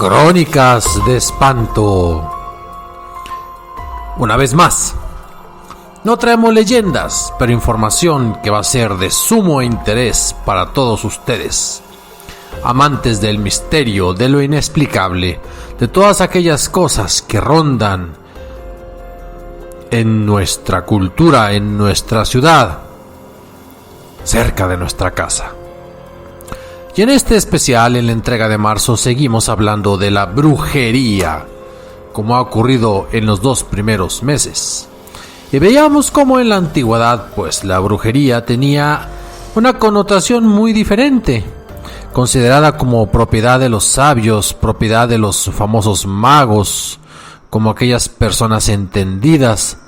Crónicas de espanto. Una vez más, no traemos leyendas, pero información que va a ser de sumo interés para todos ustedes, amantes del misterio, de lo inexplicable, de todas aquellas cosas que rondan en nuestra cultura, en nuestra ciudad, cerca de nuestra casa. Y en este especial, en la entrega de marzo, seguimos hablando de la brujería, como ha ocurrido en los 2 primeros meses. Y veíamos cómo en la antigüedad, pues la brujería tenía una connotación muy diferente, considerada como propiedad de los sabios, propiedad de los famosos magos, como aquellas personas entendidas,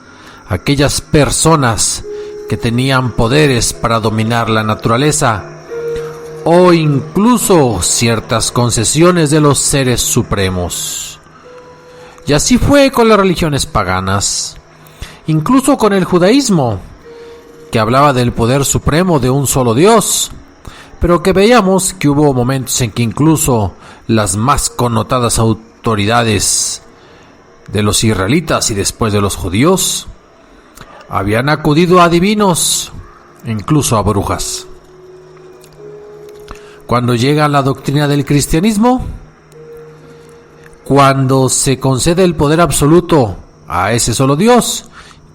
aquellas personas que tenían poderes para dominar la naturaleza, o incluso ciertas concesiones de los seres supremos. Y así fue con las religiones paganas, incluso con el judaísmo, que hablaba del poder supremo de un solo Dios, pero que veíamos que hubo momentos en que incluso las más connotadas autoridades de los israelitas y después de los judíos habían acudido a adivinos, incluso a brujas. Cuando llega la doctrina del cristianismo, cuando se concede el poder absoluto a ese solo Dios,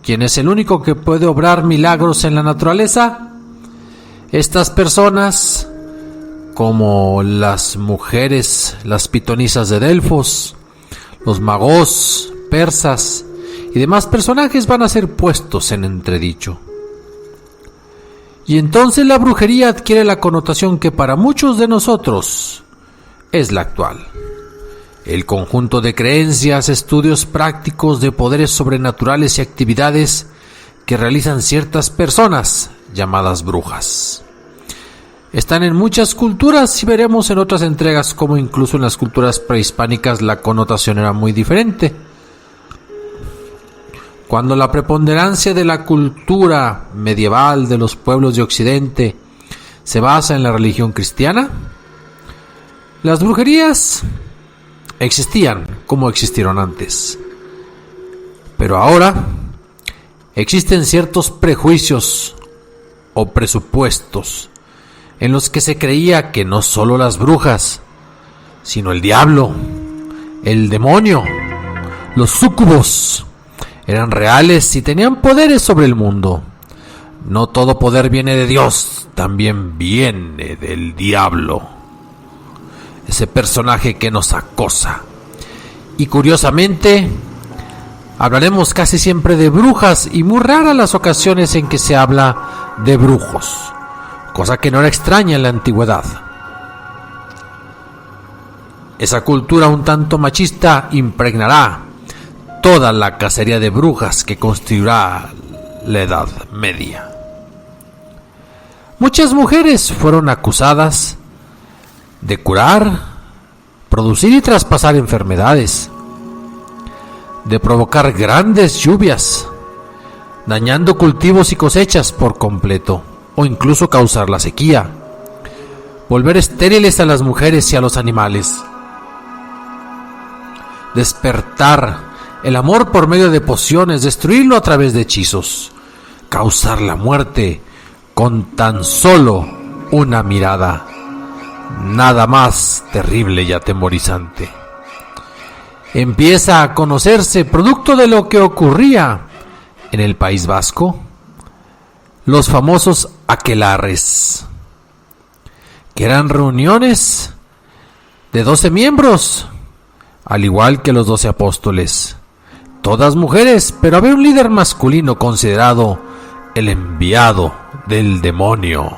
quien es el único que puede obrar milagros en la naturaleza, estas personas, como las mujeres, las pitonisas de Delfos, los magos, persas y demás personajes, van a ser puestos en entredicho. Y entonces la brujería adquiere la connotación que para muchos de nosotros es la actual. El conjunto de creencias, estudios prácticos de poderes sobrenaturales y actividades que realizan ciertas personas llamadas brujas. Están en muchas culturas y veremos en otras entregas cómo incluso en las culturas prehispánicas la connotación era muy diferente. Cuando la preponderancia de la cultura medieval de los pueblos de Occidente se basa en la religión cristiana, las brujerías existían como existieron antes. Pero ahora existen ciertos prejuicios o presupuestos en los que se creía que no solo las brujas, sino el diablo, el demonio, los súcubos, eran reales y tenían poderes sobre el mundo. No todo poder viene de Dios, también viene del diablo, ese personaje que nos acosa. Y curiosamente, hablaremos casi siempre de brujas y muy raras las ocasiones en que se habla de brujos, cosa que no era extraña en la antigüedad. Esa cultura un tanto machista impregnará toda la cacería de brujas que constituirá la Edad Media. Muchas mujeres fueron acusadas de curar, producir y traspasar enfermedades, de provocar grandes lluvias, dañando cultivos y cosechas por completo, o incluso causar la sequía, volver estériles a las mujeres y a los animales, despertar el amor por medio de pociones, destruirlo a través de hechizos, causar la muerte con tan solo una mirada. Nada más terrible y atemorizante. Empieza a conocerse, producto de lo que ocurría en el País Vasco, los famosos aquelarres, que eran reuniones de 12 miembros, al igual que los 12 apóstoles. Todas mujeres, pero había un líder masculino considerado el enviado del demonio.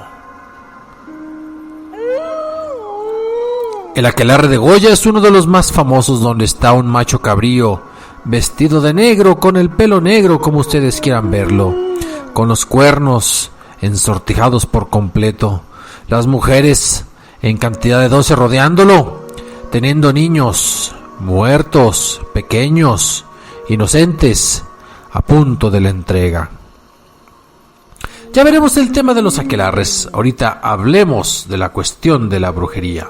El aquelarre de Goya es uno de los más famosos, donde está un macho cabrío vestido de negro, con el pelo negro como ustedes quieran verlo, con los cuernos ensortijados por completo, las mujeres en cantidad de 12 rodeándolo, teniendo niños muertos, pequeños, inocentes, a punto de la entrega. Ya veremos el tema de los aquelarres. Ahorita hablemos de la cuestión de la brujería.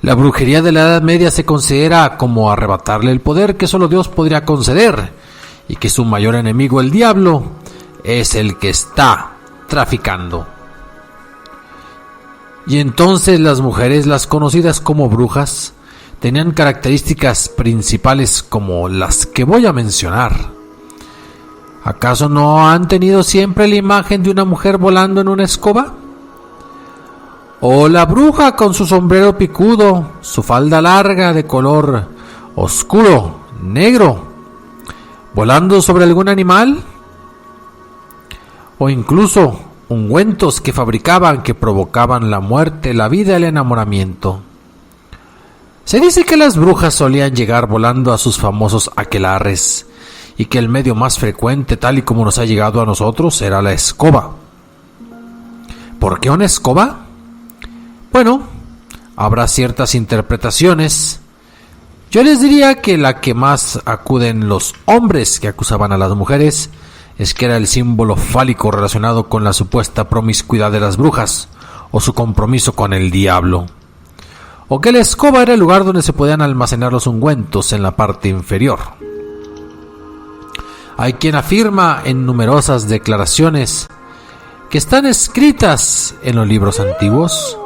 La brujería de la Edad Media se considera como arrebatarle el poder que solo Dios podría conceder, y que su mayor enemigo, el diablo, es el que está traficando. Y entonces las mujeres, las conocidas como brujas, tenían características principales como las que voy a mencionar. ¿Acaso no han tenido siempre la imagen de una mujer volando en una escoba? O la bruja con su sombrero picudo, su falda larga de color oscuro, negro, volando sobre algún animal, o incluso ungüentos que fabricaban que provocaban la muerte, la vida, el enamoramiento. Se dice que las brujas solían llegar volando a sus famosos aquelarres, y que el medio más frecuente, tal y como nos ha llegado a nosotros, era la escoba. ¿Por qué una escoba? Bueno, habrá ciertas interpretaciones. Yo les diría que la que más acuden los hombres que acusaban a las mujeres es que era el símbolo fálico relacionado con la supuesta promiscuidad de las brujas o su compromiso con el diablo, o que la escoba era el lugar donde se podían almacenar los ungüentos en la parte inferior. Hay quien afirma en numerosas declaraciones que están escritas en los libros antiguos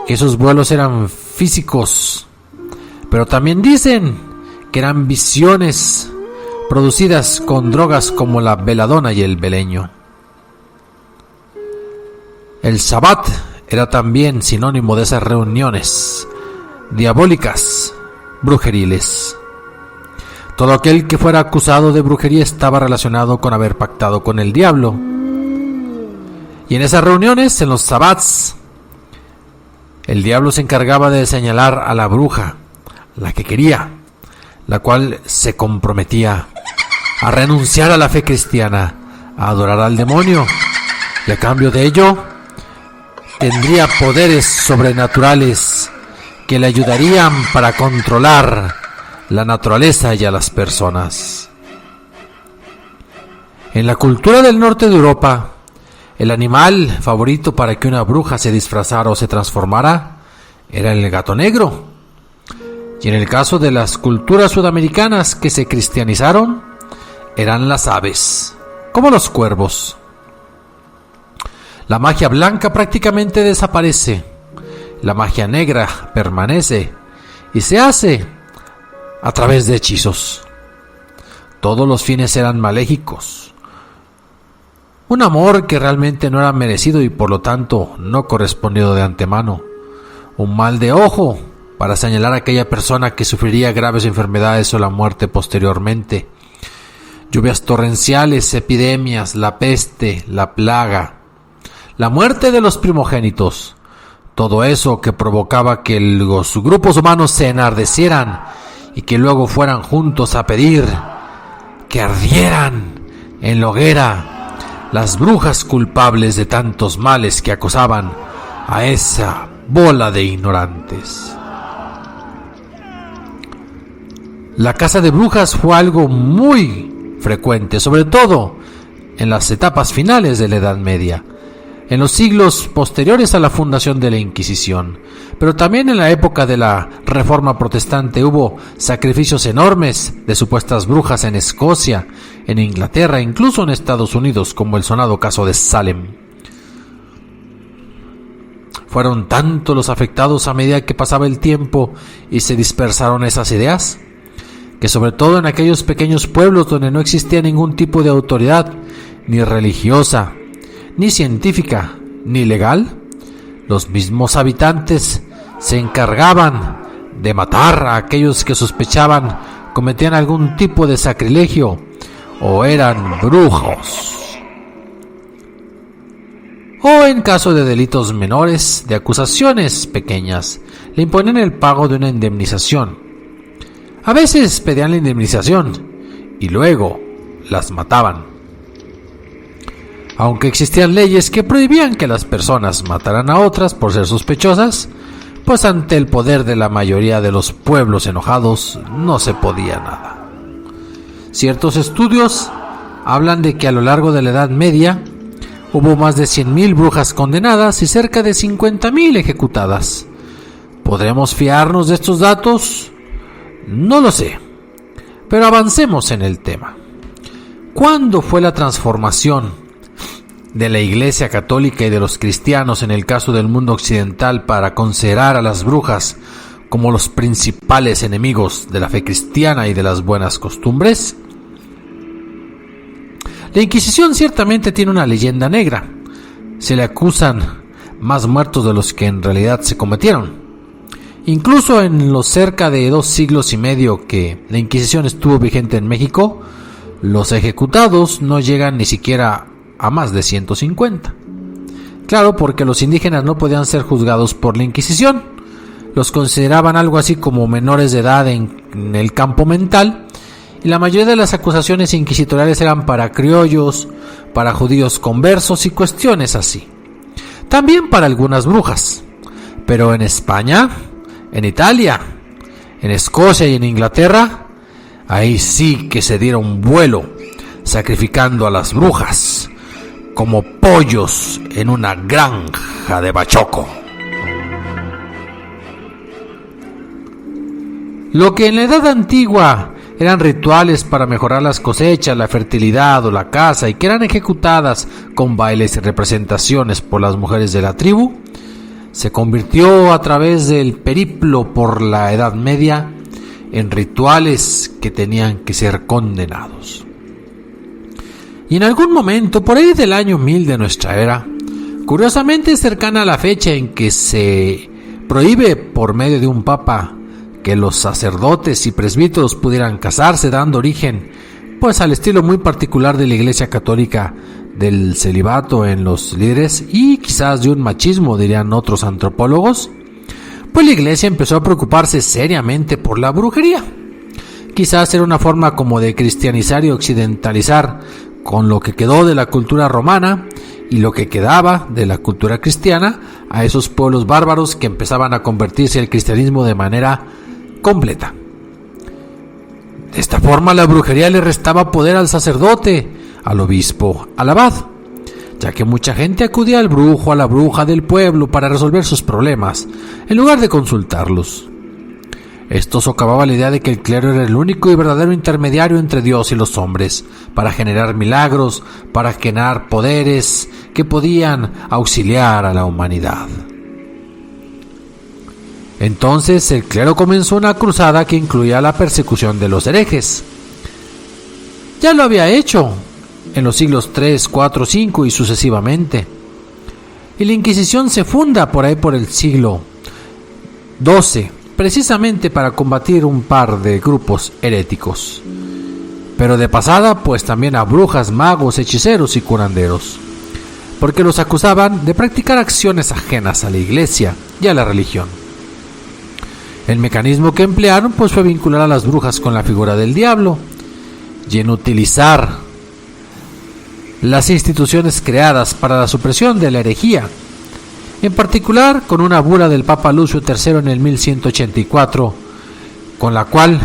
que esos vuelos eran físicos, pero también dicen que eran visiones producidas con drogas como la beladona y el beleño. El Sabbat era también sinónimo de esas reuniones diabólicas, brujeriles. Todo aquel que fuera acusado de brujería estaba relacionado con haber pactado con el diablo. Y en esas reuniones, en los sabbats, el diablo se encargaba de señalar a la bruja, la que quería, la cual se comprometía a renunciar a la fe cristiana, a adorar al demonio, y a cambio de ello tendría poderes sobrenaturales que le ayudarían para controlar la naturaleza y a las personas. En la cultura del norte de Europa, el animal favorito para que una bruja se disfrazara o se transformara era el gato negro. Y en el caso de las culturas sudamericanas que se cristianizaron, eran las aves, como los cuervos. La magia blanca prácticamente desaparece, la magia negra permanece y se hace a través de hechizos. Todos los fines eran maléficos. Un amor que realmente no era merecido y por lo tanto no correspondido de antemano. Un mal de ojo para señalar a aquella persona que sufriría graves enfermedades o la muerte posteriormente. Lluvias torrenciales, epidemias, la peste, la plaga, la muerte de los primogénitos. Todo eso que provocaba que los grupos humanos se enardecieran y que luego fueran juntos a pedir que ardieran en la hoguera las brujas culpables de tantos males que acosaban a esa bola de ignorantes. La caza de brujas fue algo muy frecuente, sobre todo en las etapas finales de la Edad Media, en los siglos posteriores a la fundación de la Inquisición, pero también en la época de la Reforma Protestante hubo sacrificios enormes de supuestas brujas en Escocia, en Inglaterra, incluso en Estados Unidos, como el sonado caso de Salem. Fueron tantos los afectados a medida que pasaba el tiempo y se dispersaron esas ideas, que sobre todo en aquellos pequeños pueblos donde no existía ningún tipo de autoridad, ni religiosa, ni científica, ni legal, los mismos habitantes se encargaban de matar a aquellos que sospechaban cometían algún tipo de sacrilegio o eran brujos. O en caso de delitos menores, de acusaciones pequeñas, le imponían el pago de una indemnización. A veces pedían la indemnización y luego las mataban. Aunque existían leyes que prohibían que las personas mataran a otras por ser sospechosas, pues ante el poder de la mayoría de los pueblos enojados no se podía nada. Ciertos estudios hablan de que a lo largo de la Edad Media hubo más de 100.000 brujas condenadas y cerca de 50.000 ejecutadas. ¿Podremos fiarnos de estos datos? No lo sé, pero avancemos en el tema. ¿Cuándo fue la transformación de la Iglesia Católica y de los cristianos en el caso del mundo occidental para considerar a las brujas como los principales enemigos de la fe cristiana y de las buenas costumbres? La Inquisición ciertamente tiene una leyenda negra. Se le acusan más muertos de los que en realidad se cometieron. Incluso en los cerca de 2 siglos y medio que la Inquisición estuvo vigente en México, los ejecutados no llegan ni siquiera a más de 150. Claro, porque los indígenas no podían ser juzgados por la Inquisición. Los consideraban algo así como menores de edad en el campo mental, y la mayoría de las acusaciones inquisitoriales eran para criollos, para judíos conversos y cuestiones así. También para algunas brujas. Pero en España, en Italia, en Escocia y en Inglaterra, ahí sí que se dieron vuelo, sacrificando a las brujas como pollos en una granja de bachoco. Lo que en la Edad Antigua eran rituales para mejorar las cosechas, la fertilidad o la caza, y que eran ejecutadas con bailes y representaciones por las mujeres de la tribu, se convirtió a través del periplo por la Edad Media en rituales que tenían que ser condenados. Y en algún momento, por ahí del año 1000 de nuestra era, curiosamente cercana a la fecha en que se prohíbe por medio de un papa que los sacerdotes y presbíteros pudieran casarse, dando origen pues al estilo muy particular de la Iglesia Católica del celibato en los líderes y quizás de un machismo, dirían otros antropólogos, pues la Iglesia empezó a preocuparse seriamente por la brujería. Quizás era una forma como de cristianizar y occidentalizar con lo que quedó de la cultura romana y lo que quedaba de la cultura cristiana a esos pueblos bárbaros que empezaban a convertirse al cristianismo de manera completa. De esta forma la brujería le restaba poder al sacerdote, al obispo, al abad, ya que mucha gente acudía al brujo, a la bruja del pueblo para resolver sus problemas, en lugar de consultarlos. Esto socavaba la idea de que el clero era el único y verdadero intermediario entre Dios y los hombres, para generar milagros, para generar poderes que podían auxiliar a la humanidad. Entonces el clero comenzó una cruzada que incluía la persecución de los herejes. Ya lo había hecho en los siglos III, IV, V y sucesivamente. Y la Inquisición se funda por ahí por el siglo XII, precisamente para combatir un par de grupos heréticos. Pero de pasada, pues también a brujas, magos, hechiceros y curanderos, porque los acusaban de practicar acciones ajenas a la Iglesia y a la religión. El mecanismo que emplearon pues fue vincular a las brujas con la figura del diablo y en utilizar las instituciones creadas para la supresión de la herejía, en particular con una bula del Papa Lucio III en el 1184, con la cual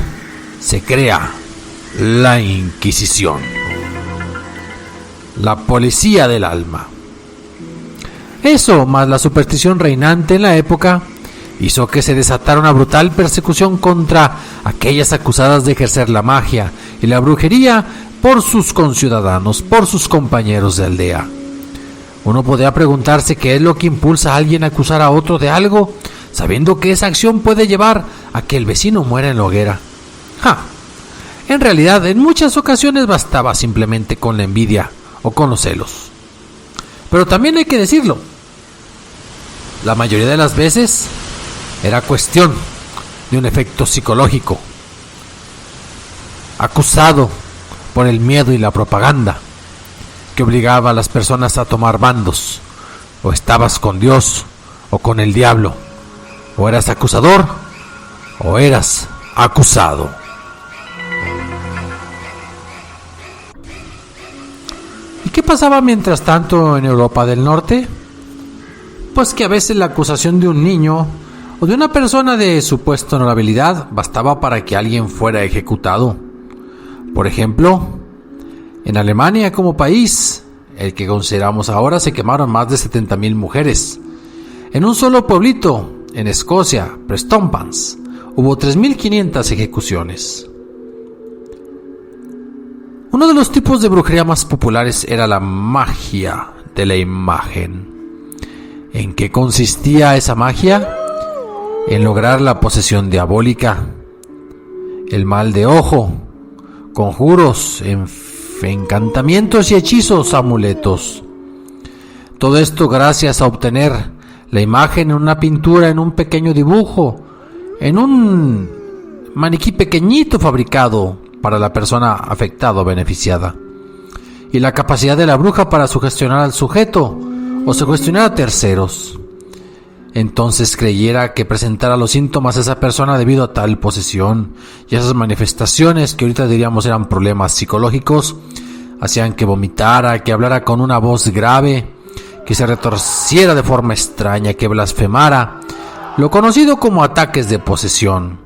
se crea la Inquisición, la policía del alma. Eso, más la superstición reinante en la época, hizo que se desatara una brutal persecución contra aquellas acusadas de ejercer la magia y la brujería por sus conciudadanos, por sus compañeros de aldea. Uno podría preguntarse qué es lo que impulsa a alguien a acusar a otro de algo, sabiendo que esa acción puede llevar a que el vecino muera en la hoguera. En realidad, en muchas ocasiones bastaba simplemente con la envidia o con los celos. Pero también hay que decirlo, la mayoría de las veces era cuestión de un efecto psicológico, acusado por el miedo y la propaganda, que obligaba a las personas a tomar bandos. O estabas con Dios o con el diablo, o eras acusador o eras acusado. ¿Y qué pasaba mientras tanto en Europa del Norte? Pues que a veces la acusación de un niño o de una persona de supuesta honorabilidad bastaba para que alguien fuera ejecutado. Por ejemplo, en Alemania como país, el que consideramos ahora, se quemaron más de 70,000 mujeres en un solo pueblito en Escocia, Prestonpans, hubo 3.500 ejecuciones. Uno de los tipos de brujería más populares era la magia de la imagen. ¿En qué consistía esa magia? En lograr la posesión diabólica, el mal de ojo, conjuros, encantamientos y hechizos, amuletos. Todo esto gracias a obtener la imagen en una pintura, en un pequeño dibujo, en un maniquí pequeñito fabricado para la persona afectada o beneficiada. Y la capacidad de la bruja para sugestionar al sujeto o sugestionar a terceros. Entonces creyera que presentara los síntomas a esa persona debido a tal posesión y esas manifestaciones que ahorita diríamos eran problemas psicológicos, hacían que vomitara, que hablara con una voz grave, que se retorciera de forma extraña, que blasfemara, lo conocido como ataques de posesión,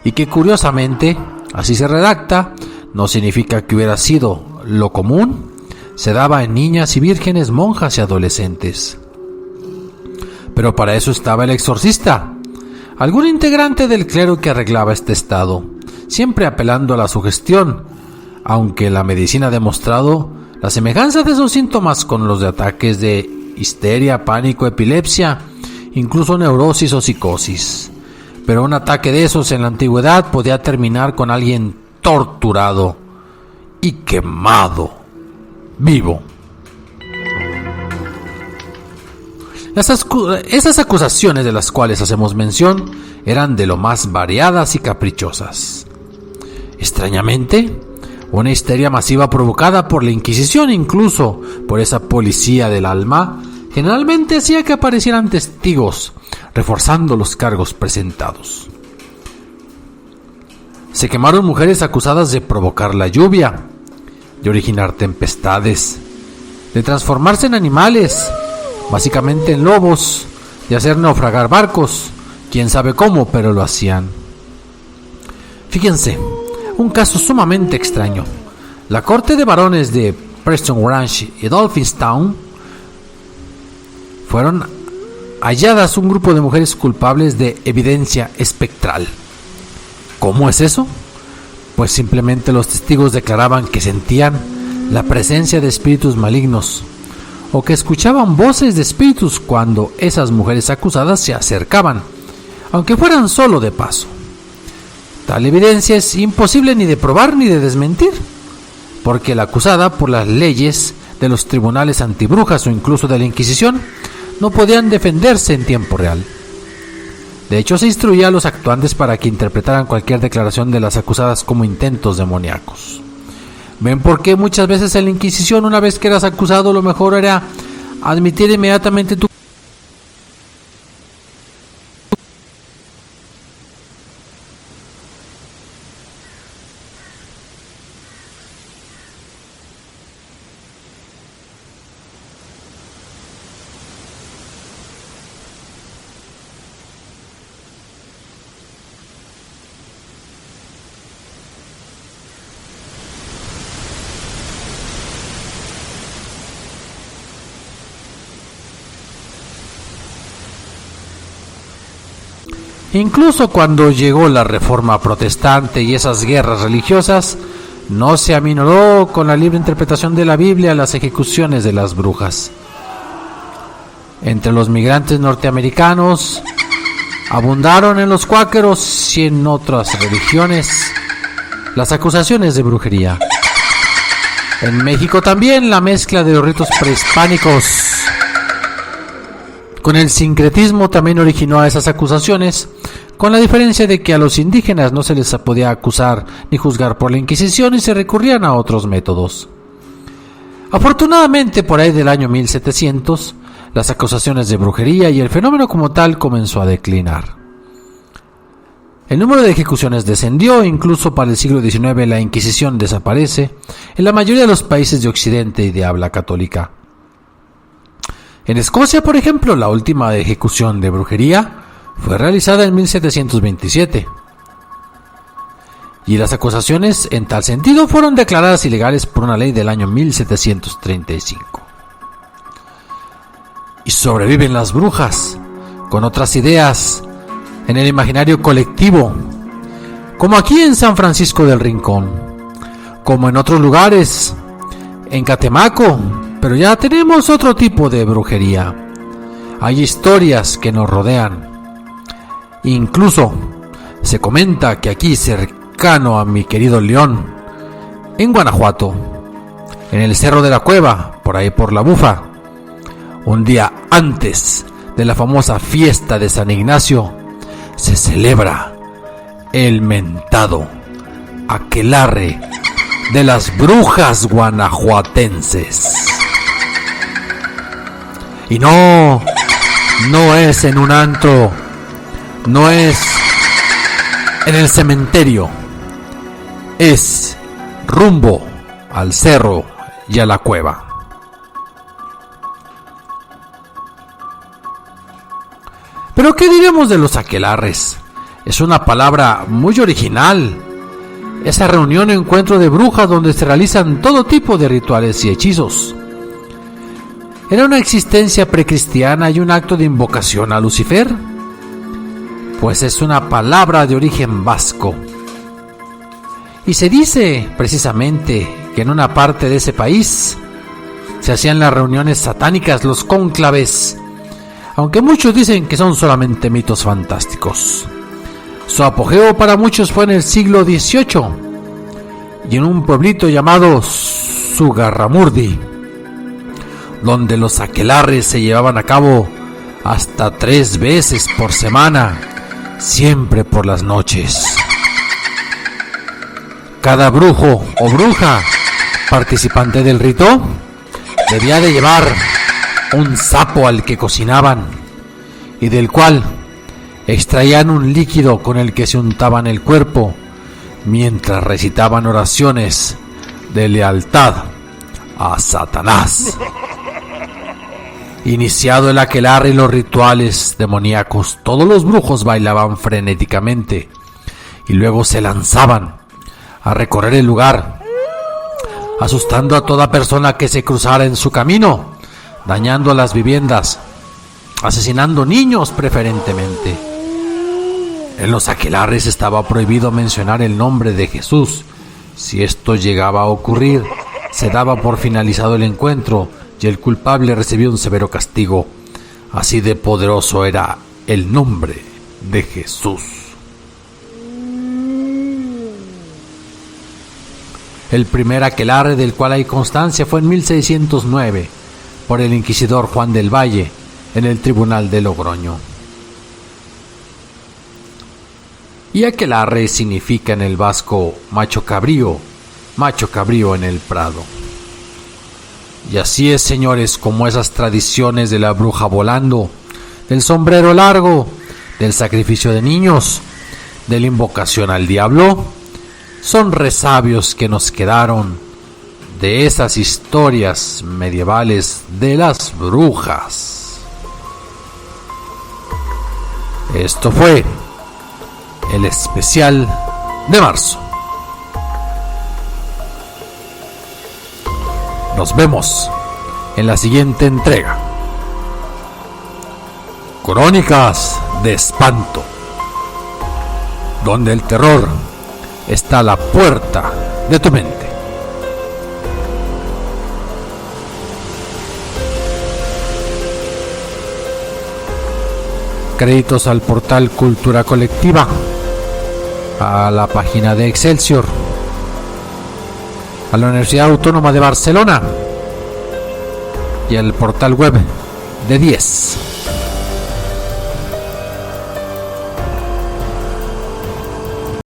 y que curiosamente, así se redacta, no significa que hubiera sido lo común, se daba en niñas y vírgenes, monjas y adolescentes. Pero para eso estaba el exorcista, algún integrante del clero que arreglaba este estado, siempre apelando a la sugestión, aunque la medicina ha demostrado la semejanza de esos síntomas con los de ataques de histeria, pánico, epilepsia, incluso neurosis o psicosis. Pero un ataque de esos en la antigüedad podía terminar con alguien torturado y quemado vivo. Esas acusaciones de las cuales hacemos mención eran de lo más variadas y caprichosas. Extrañamente, una histeria masiva provocada por la Inquisición, incluso por esa policía del alma, generalmente hacía que aparecieran testigos, reforzando los cargos presentados. Se quemaron mujeres acusadas de provocar la lluvia, de originar tempestades, de transformarse en animales, básicamente en lobos, de hacer naufragar barcos, quién sabe cómo, pero lo hacían. Fíjense, un caso sumamente extraño. La corte de varones de Preston Ranch y Dolphinstown fueron halladas un grupo de mujeres culpables de evidencia espectral. ¿Cómo es eso? Pues simplemente los testigos declaraban que sentían la presencia de espíritus malignos o que escuchaban voces de espíritus cuando esas mujeres acusadas se acercaban, aunque fueran solo de paso. Tal evidencia es imposible ni de probar ni de desmentir, porque la acusada, por las leyes de los tribunales antibrujas o incluso de la Inquisición, no podían defenderse en tiempo real. De hecho, se instruía a los actuantes para que interpretaran cualquier declaración de las acusadas como intentos demoníacos. ¿Ven por qué muchas veces en la Inquisición, una vez que eras acusado, lo mejor era admitir inmediatamente tu Incluso cuando llegó la Reforma Protestante y esas guerras religiosas, no se aminoró con la libre interpretación de la Biblia las ejecuciones de las brujas. Entre los migrantes norteamericanos abundaron en los cuáqueros y en otras religiones las acusaciones de brujería. En México también la mezcla de los ritos prehispánicos con el sincretismo también originó a esas acusaciones, con la diferencia de que a los indígenas no se les podía acusar ni juzgar por la Inquisición y se recurrían a otros métodos. Afortunadamente, por ahí del año 1700, las acusaciones de brujería y el fenómeno como tal comenzó a declinar. El número de ejecuciones descendió, incluso para el siglo XIX la Inquisición desaparece en la mayoría de los países de Occidente y de habla católica. En Escocia, por ejemplo, la última ejecución de brujería fue realizada en 1727. Y las acusaciones en tal sentido fueron declaradas ilegales por una ley del año 1735. Y sobreviven las brujas, con otras ideas en el imaginario colectivo, como aquí en San Francisco del Rincón, como en otros lugares, en Catemaco, pero ya tenemos otro tipo de brujería. Hay historias que nos rodean. Incluso se comenta que aquí, cercano a mi querido León, en Guanajuato, en el Cerro de la Cueva, por ahí por la Bufa, un día antes de la famosa fiesta de San Ignacio, se celebra el mentado aquelarre de las brujas guanajuatenses. Y no es en un antro, no es en el cementerio, es rumbo al cerro y a la cueva. Pero ¿qué diremos de los aquelarres? Es una palabra muy original. Esa reunión o encuentro de brujas donde se realizan todo tipo de rituales y hechizos. ¿Era una existencia precristiana y un acto de invocación a Lucifer? Pues es una palabra de origen vasco. Y se dice precisamente que en una parte de ese país se hacían las reuniones satánicas, los cónclaves, aunque muchos dicen que son solamente mitos fantásticos. Su apogeo para muchos fue en el siglo XVIII y en un pueblito llamado Zugarramurdi, donde los aquelarres se llevaban a cabo hasta 3 veces por semana, siempre por las noches. Cada brujo o bruja participante del rito debía de llevar un sapo al que cocinaban y del cual extraían un líquido con el que se untaban el cuerpo mientras recitaban oraciones de lealtad a Satanás. Iniciado el aquelarre y los rituales demoníacos, todos los brujos bailaban frenéticamente y luego se lanzaban a recorrer el lugar, asustando a toda persona que se cruzara en su camino, dañando las viviendas, asesinando niños preferentemente. En los aquelarres estaba prohibido mencionar el nombre de Jesús. Si esto llegaba a ocurrir, se daba por finalizado el encuentro y el culpable recibía un severo castigo. Así de poderoso era el nombre de Jesús. El primer aquelarre del cual hay constancia fue en 1609 por el inquisidor Juan del Valle en el tribunal de Logroño. Y aquelarre significa en el vasco macho cabrío en el prado. Y así es, señores, como esas tradiciones de la bruja volando, del sombrero largo, del sacrificio de niños, de la invocación al diablo, son resabios que nos quedaron de esas historias medievales de las brujas. Esto fue el especial de marzo. Nos vemos en la siguiente entrega. Crónicas de espanto, donde el terror está a la puerta de tu mente. Créditos al portal Cultura Colectiva, a la página de Excelsior, a la Universidad Autónoma de Barcelona y al portal web de 10.